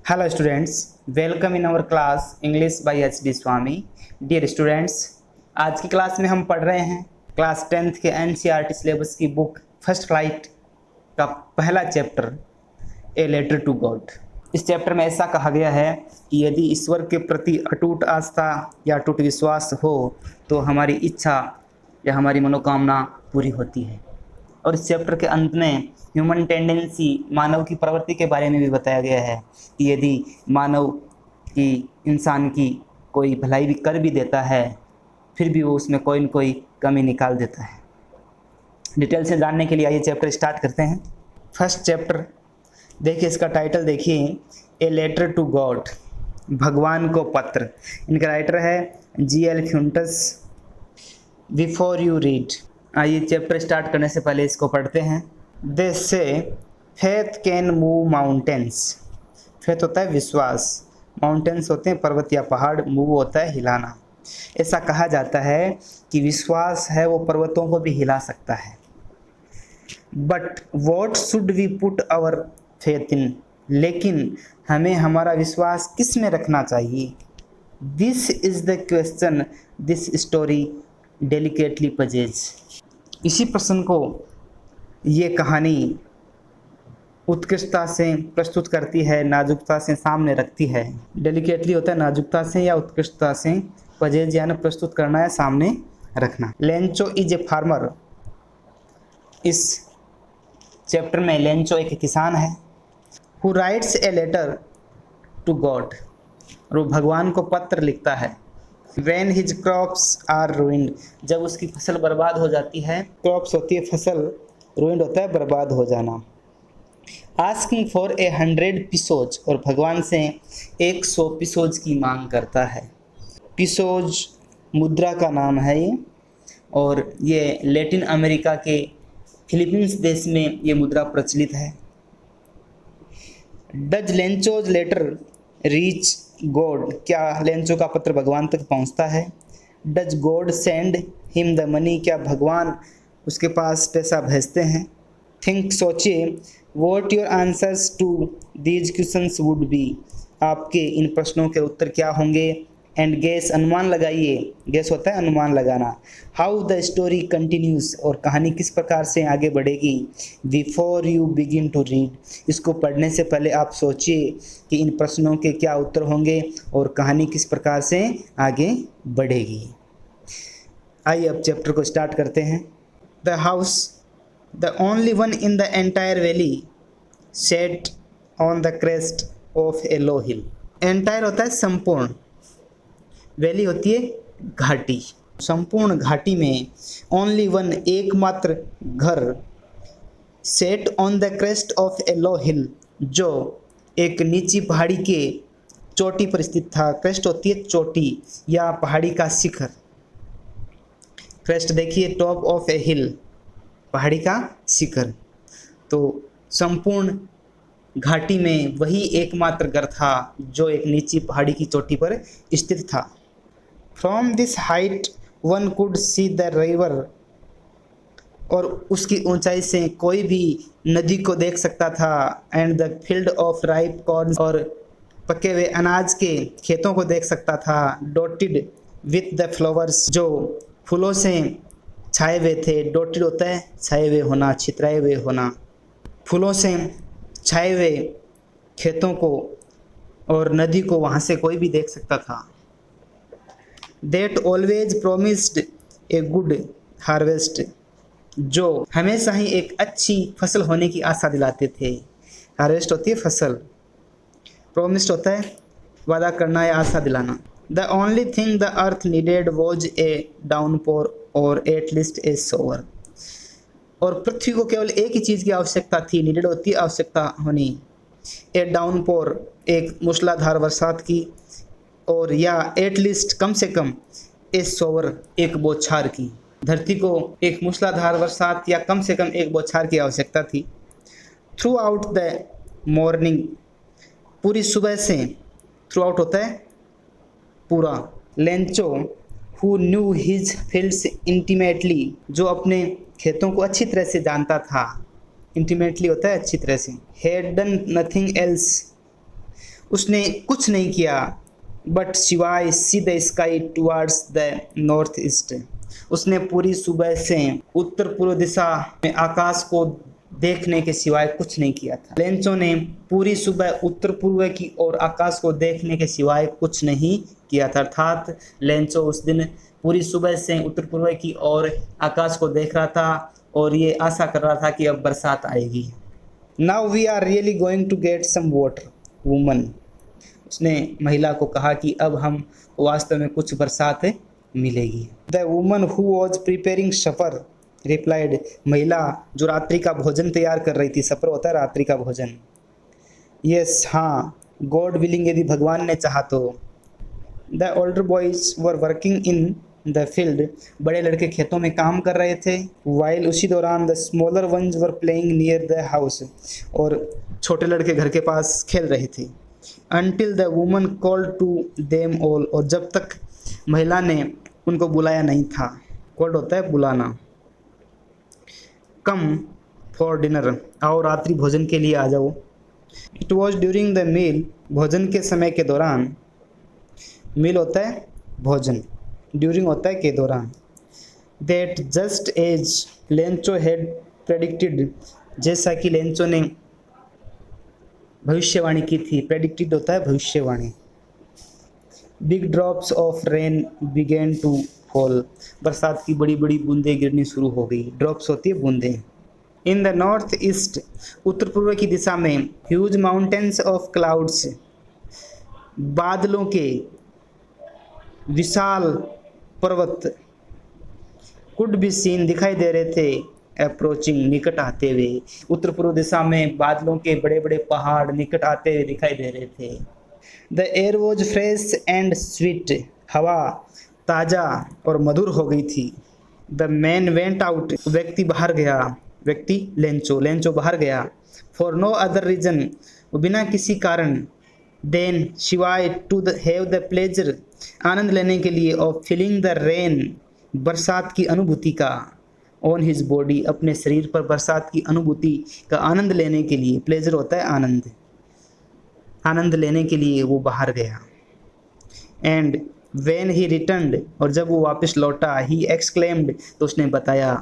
Hello students, welcome in our class English by HD Swami. Dear students, आज की class में हम पढ़ रहे हैं क्लास 10th के NCERT सिलेबस की बुक फर्स्ट फ्लाइट का पहला chapter a letter to God. इस चैप्टर में ऐसा कहा गया है कि यदि ईश्वर के प्रति अटूट आस्था या अटूट विश्वास हो तो हमारी इच्छा या हमारी मनोकामना पूरी होती है। और इस चैप्टर के अंत में ह्यूमन टेंडेंसी, मानव की प्रवृत्ति के बारे में भी बताया गया है कि यदि मानव की इंसान की कोई भलाई भी कर भी देता है फिर भी वो उसमें कोई न कोई कमी निकाल देता है। डिटेल से जानने के लिए आइए चैप्टर स्टार्ट करते हैं। फर्स्ट चैप्टर देखिए, इसका टाइटल देखिए, ए लेटर टू गॉड, भगवान को पत्र। इनका राइटर है G.L. फ्यूंटस। बिफोर यू रीड, आइए चैप्टर स्टार्ट करने से पहले इसको पढ़ते हैं। दे से faith can move mountains. Faith होता है विश्वास, माउंटेन्स होते हैं पर्वत या पहाड़, मूव होता है हिलाना। ऐसा कहा जाता है कि विश्वास है वो पर्वतों को भी हिला सकता है। But what should we put our faith in, लेकिन हमें हमारा विश्वास किस में रखना चाहिए? This is the question this story delicately poses. इसी प्रश्न को ये कहानी उत्कृष्टता से प्रस्तुत करती है, नाजुकता से सामने रखती है। डेलिकेटली होता है नाजुकता से या उत्कृष्टता से, पजेज यानी प्रस्तुत करना या सामने रखना। Lencho is a farmer. इस चैप्टर में लेंचो एक किसान है। Who writes a letter to God, और वो भगवान को पत्र लिखता है। When his crops are ruined, जब उसकी फसल बर्बाद हो जाती है। क्रॉप्स होती है फसल, ruined होता है बर्बाद हो जाना। Asking for 100 पिसोज, और भगवान से 100 पिसोज की मांग करता है। पिसोज मुद्रा का नाम है ये, और ये लैटिन अमेरिका के फिलीपींस देश में ये मुद्रा प्रचलित है। Does Lencho's letter reach God, क्या लेंचो का पत्र भगवान तक पहुंचता है? Does God send him the money, क्या भगवान उसके पास पैसा भेजते हैं? थिंक, सोचिए, what your answers to these questions would be, आपके इन प्रश्नों के उत्तर क्या होंगे? एंड गेस, अनुमान लगाइए। गेस होता है अनुमान लगाना। हाउ द स्टोरी कंटिन्यूज, और कहानी किस प्रकार से आगे बढ़ेगी? Before you begin to read, इसको पढ़ने से पहले आप सोचिए कि इन प्रश्नों के क्या उत्तर होंगे और कहानी किस प्रकार से आगे बढ़ेगी। आइए अब चैप्टर को स्टार्ट करते हैं। The house, the only one in the entire valley, set on the crest of a low hill. Entire होता है संपूर्ण, वैली होती है घाटी। संपूर्ण घाटी में ओनली वन, एकमात्र घर, set on the crest of a low hill, जो एक नीची पहाड़ी के चोटी पर स्थित था। क्रेस्ट होती है चोटी या पहाड़ी का शिखर। क्रेस्ट देखिए, टॉप ऑफ ए हिल, पहाड़ी का शिखर। तो संपूर्ण घाटी में वही एकमात्र घर था जो एक नीची पहाड़ी की चोटी पर स्थित था। From this height one could see the river, और उसकी ऊंचाई से कोई भी नदी को देख सकता था। And the field of ripe corn, और पके हुए अनाज के खेतों को देख सकता था। डॉटेड विथ द फ्लावर्स, जो फूलों से छाए हुए थे। डॉटेड होता है छाए हुए होना, छितराए हुए होना। फूलों से छाए हुए खेतों को और नदी को वहाँ से कोई भी देख सकता था। That always promised a good harvest, जो हमेशा ही एक अच्छी फसल होने की आशा दिलाते थे। हार्वेस्ट होती है फसल, promised होता है वादा करना या आशा दिलाना। The only thing the earth needed was a downpour or at least a shower, और पृथ्वी को केवल एक ही चीज़ की आवश्यकता थी। नीडेड होती है आवश्यकता होनी। ए डाउनपोर, एक मूसलाधार बरसात की, और या एटलीस्ट कम से कम ए सोवर, एक बौछार की। धरती को एक मूसलाधार बरसात या कम से कम एक बौछार की आवश्यकता थी। थ्रू आउट द मॉर्निंग, पूरी सुबह से, थ्रू आउट होता है पूरा। Lencho who knew his fields intimately, जो अपने खेतों को अच्छी तरह से जानता था। इंटीमेटली होता है अच्छी तरह से। हैड डन नथिंग एल्स, उसने कुछ नहीं किया, बट सिवाय see the sky towards the north east. उसने पूरी सुबह से उत्तर पूर्व दिशा में आकाश को देखने के सिवाय कुछ नहीं किया था। लेंचो ने पूरी सुबह उत्तर पूर्व की ओर आकाश को देखने के सिवाय कुछ नहीं किया था। अर्थात लेंचो उस दिन पूरी सुबह से उत्तर पूर्व की ओर आकाश को देख रहा था और ये आशा कर रहा था कि अब बरसात आएगी। Now we are really going to get some water woman. उसने महिला को कहा कि अब हम वास्तव में कुछ बरसात मिलेगी। The woman who was preparing suffer replied. महिला जो रात्रि का भोजन तैयार कर रही थी, सफर होता है रात्रि का भोजन। यस, हाँ, गॉड विलिंग, यदि भगवान ने चाहा तो। The older boys were working in the field. बड़े लड़के खेतों में काम कर रहे थे। वाइल, उसी दौरान the smaller ones were playing near the house. और छोटे लड़के घर के पास खेल रहे थे। Until the woman called to them all. और जब तक महिला ने उनको बुलाया नहीं था। कॉल्ड होता है बुलाना। कम फॉर डिनर, आओ रात्रि भोजन के लिए आ जाओ। It was during the meal, भोजन के समय के दौरान। मील होता है भोजन, ड्यूरिंग होता है के दौरान। That just as Lencho had predicted, जैसा कि लेंचो ने भविष्यवाणी की थी। प्रेडिक्टेड होता है भविष्यवाणी। Big drops of rain began to fall, बरसात की बड़ी बड़ी बूंदें गिरनी शुरू हो गई। ड्रॉप्स होती है बूंदें। इन द नॉर्थ ईस्ट, उत्तर पूर्व की दिशा में। ह्यूज माउंटेन्स ऑफ क्लाउड्स, बादलों के विशाल पर्वत। कुड बी सीन, दिखाई दे रहे थे। अप्रोचिंग, निकट आते हुए। उत्तर पूर्व दिशा में बादलों के बड़े बड़े पहाड़ निकट आते हुए दिखाई दे रहे थे। The air was fresh and sweet, हवा ताज़ा और मधुर हो गई थी। द मैन वेंट आउट, व्यक्ति बाहर गया। व्यक्ति लेंचो, लेंचो बाहर गया। फॉर नो अदर रीजन, बिना किसी कारण। देन, शिवाय टू हैव द प्लेजर, आनंद लेने के लिए। ऑफ फीलिंग द रेन, बरसात की अनुभूति का। ऑन हिज बॉडी, अपने शरीर पर बरसात की अनुभूति का आनंद लेने के लिए। प्लेजर होता है आनंद, आनंद लेने के लिए वो बाहर गया। एंड वेन ही रिटर्नड, और जब वो वापस लौटा। ही एक्सक्लेम्ड, तो उसने बताया।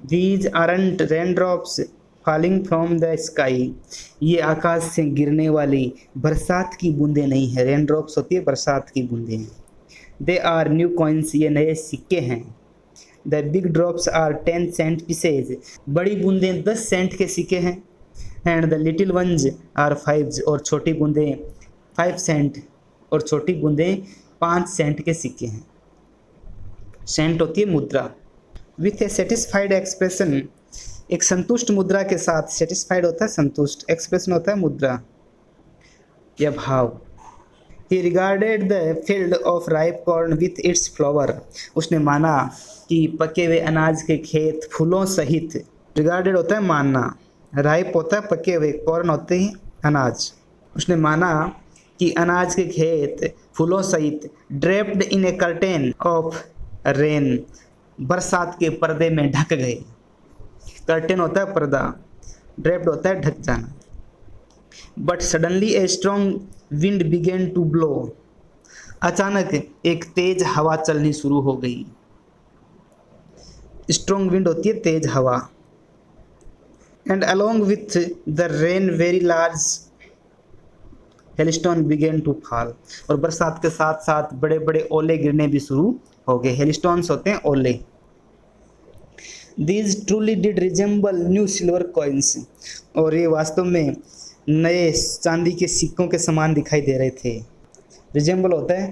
These aren't rain drops falling from the sky, ये आकाश से गिरने वाली बरसात की बूंदें नहीं है। रेन ड्रॉप्स होती है बरसात की बूंदें। दे आर न्यू कॉइन्स, ये नए सिक्के हैं। The big drops are 10 cent pieces, बड़ी बूंदें 10 सेंट के सिक्के हैं। And the little ones are 5, और छोटी बूंदें 5 सेंट, और छोटी बूंदें 5 सेंट के सिक्के हैं। सेंट होती है मुद्रा। विथ ए सेटिस्फाइड एक्सप्रेशन, एक संतुष्ट मुद्रा के साथ। सेटिस्फाइड होता है संतुष्ट, एक्सप्रेशन होता है मुद्रा या भाव। He regarded the field of ripe corn with its flower, उसने माना कि पके हुए अनाज के खेत फूलों सहित। रिगार्डेड होता है मानना, राइप होता है पके हुए, कॉर्न होते हैं अनाज। उसने माना कि अनाज के खेत फूलों सहित। Draped in A curtain of rain, बरसात के पर्दे में ढक गए। कर्टेन होता है पर्दा, ड्रेप्ड होता है ढक जाना। But suddenly a strong wind began to blow, अचानक एक तेज हवा चलनी शुरू हो गई। स्ट्रॉन्ग विंड होती है तेज हवा। And along with the rain very large hailstone began to fall, और बरसात के साथ साथ बड़े बड़े ओले गिरने भी शुरू हो गए। हेलस्टोन्स होते हैं ओले। These truly did resemble new silver coins, और ये वास्तव में नए चांदी के सिक्कों के समान दिखाई दे रहे थे। रिजेंबल होता है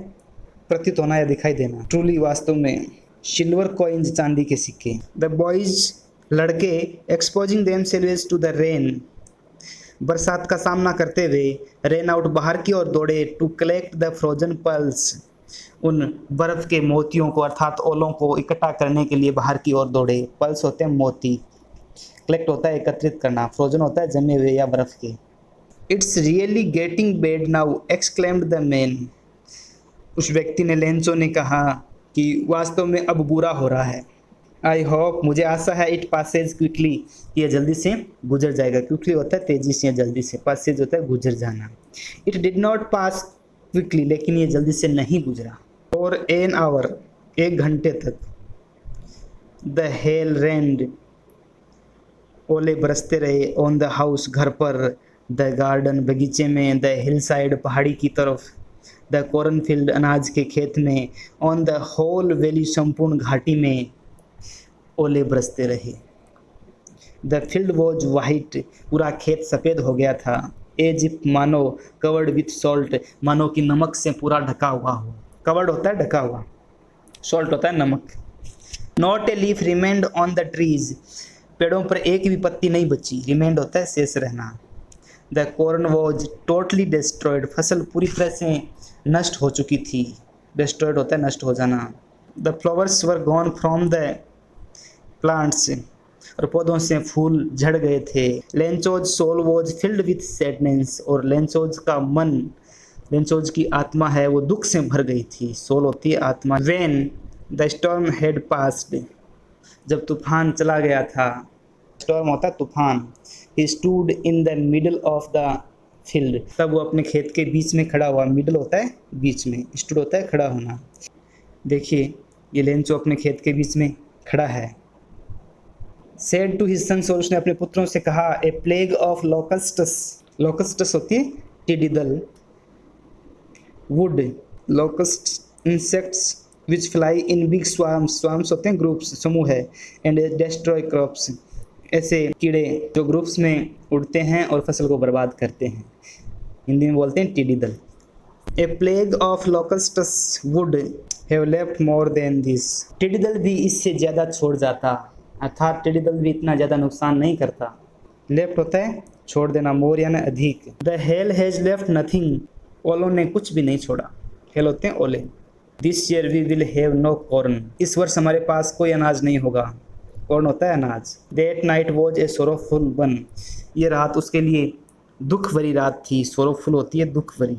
प्रतीत होना या दिखाई देना। ट्रूली वास्तव में। सिल्वर कॉइन्स चांदी के सिक्के। द बॉयज, लड़के। Exposing themselves to the rain, बरसात का सामना करते हुए। रेन आउट, बाहर की ओर दौड़े। To collect the frozen pearls, उन बर्फ के मोतियों को अर्थात ओलों को इकट्ठा करने के लिए बाहर की ओर दौड़े। पल्स होते हैं मोती। कलेक्ट होता है एकत्रित करना। फ्रोजन होता है जमे हुए या बर्फ के। It's really getting bad now, exclaimed the man, उस व्यक्ति ने, लेंचो ने कहा कि वास्तव में अब बुरा हो रहा है। आई होप, मुझे आशा है, इट पासेज क्विकली, ये जल्दी से गुजर जाएगा। क्विकली होता है तेजी से या जल्दी से, पासेज होता है गुजर जाना। It did not pass quickly, लेकिन ये जल्दी से नहीं गुजरा। फॉर एन आवर, 1 घंटे तक। द हेल रेंड, ओले बरसते रहे। ऑन द हाउस, घर पर। द गार्डन, बगीचे में। द हिल साइड, पहाड़ी की तरफ। द कॉर्नफील्ड, अनाज के खेत में। ऑन द होल वैली, संपूर्ण घाटी में ओले बरसते रहे। द फील्ड वॉज वाइट, पूरा खेत सफ़ेद हो गया था। एज इफ, मानो। कवर्ड विथ सॉल्ट, मानो कि नमक से पूरा ढका हुआ हो। कवर्ड होता है ढका हुआ, सॉल्ट होता है नमक। Not a leaf remained on the trees, पेड़ों पर एक भी पत्ती नहीं बची। रिमेंड होता है शेष रहना। The corn was totally destroyed, फसल पूरी तरह से नष्ट हो चुकी थी। डिस्ट्रॉयड होता है नष्ट हो जाना। The flowers were gone from the plants, और पौधों से फूल झड़ गए थे। Lencho's soul was filled with sadness, और लेंचोज का मन, लेंचोज की आत्मा है वो दुख से भर गई थी। सोल होती है आत्मा। When the storm had passed, जब तूफान चला गया था। स्टॉर्म होता है तूफान। He stood in the middle of the field, तब वो अपने खेत के बीच में खड़ा हुआ। मिडल होता है बीच में, स्टूड होता है खड़ा होना। देखिए ये लेंचो अपने खेत के बीच में खड़ा है। सेड टू हिज सन्स, और उसने अपने पुत्रों से कहा, ए प्लेग ऑफ लोकस्टस, लोकस्टस होती है टिड्डी दल। Would, locust insects which fly in big swarms, swarms होते हैं ग्रुप्स, समूह है। एंड डिस्ट्रॉय क्रॉप्स, ऐसे कीड़े जो ग्रुप्स में उड़ते हैं और फसल को बर्बाद करते हैं। हिंदी में बोलते हैं टिड्डी दल। A plague of locusts would have left more than this, टिड्डी दल भी इससे ज़्यादा छोड़ जाता, अर्थात टिड्डी दल भी इतना ज़्यादा नुकसान नहीं करता। लेफ्ट होता है छोड़ देना, मोर यानी अधिक। The hell has left nothing, ओलों ने कुछ भी नहीं छोड़ा। हेल होते हैं ओले। This year we will have no corn, इस वर्ष हमारे पास कोई अनाज नहीं होगा। कॉर्न होता है अनाज। That night was a sorrowful one, ये रात उसके लिए दुख भरी रात थी। सोरोफुल होती है दुख भरी।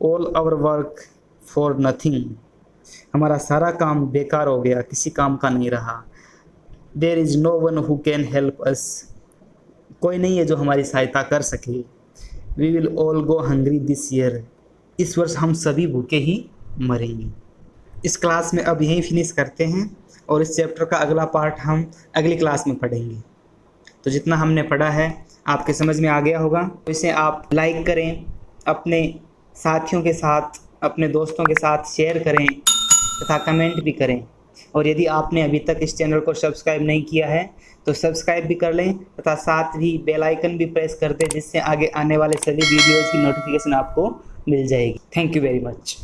All our work for nothing, हमारा सारा काम बेकार हो गया, किसी काम का नहीं रहा। There is no one who can help us, कोई नहीं है जो हमारी सहायता कर सके। We will all go hungry this year, इस वर्ष हम सभी भूखे ही मरेंगे। इस क्लास में अब यहीं फिनिश करते हैं, और इस चैप्टर का अगला पार्ट हम अगली क्लास में पढ़ेंगे। तो जितना हमने पढ़ा है आपके समझ में आ गया होगा, तो इसे आप लाइक करें, अपने साथियों के साथ, अपने दोस्तों के साथ शेयर करें तथा कमेंट भी करें। और यदि आपने अभी तक इस चैनल को सब्सक्राइब नहीं किया है तो सब्सक्राइब भी कर लें तथा साथ ही बेल आइकन भी प्रेस कर दें, जिससे आगे आने वाले सभी वीडियोज़ की नोटिफिकेशन आपको मिल जाएगी। Thank you very much.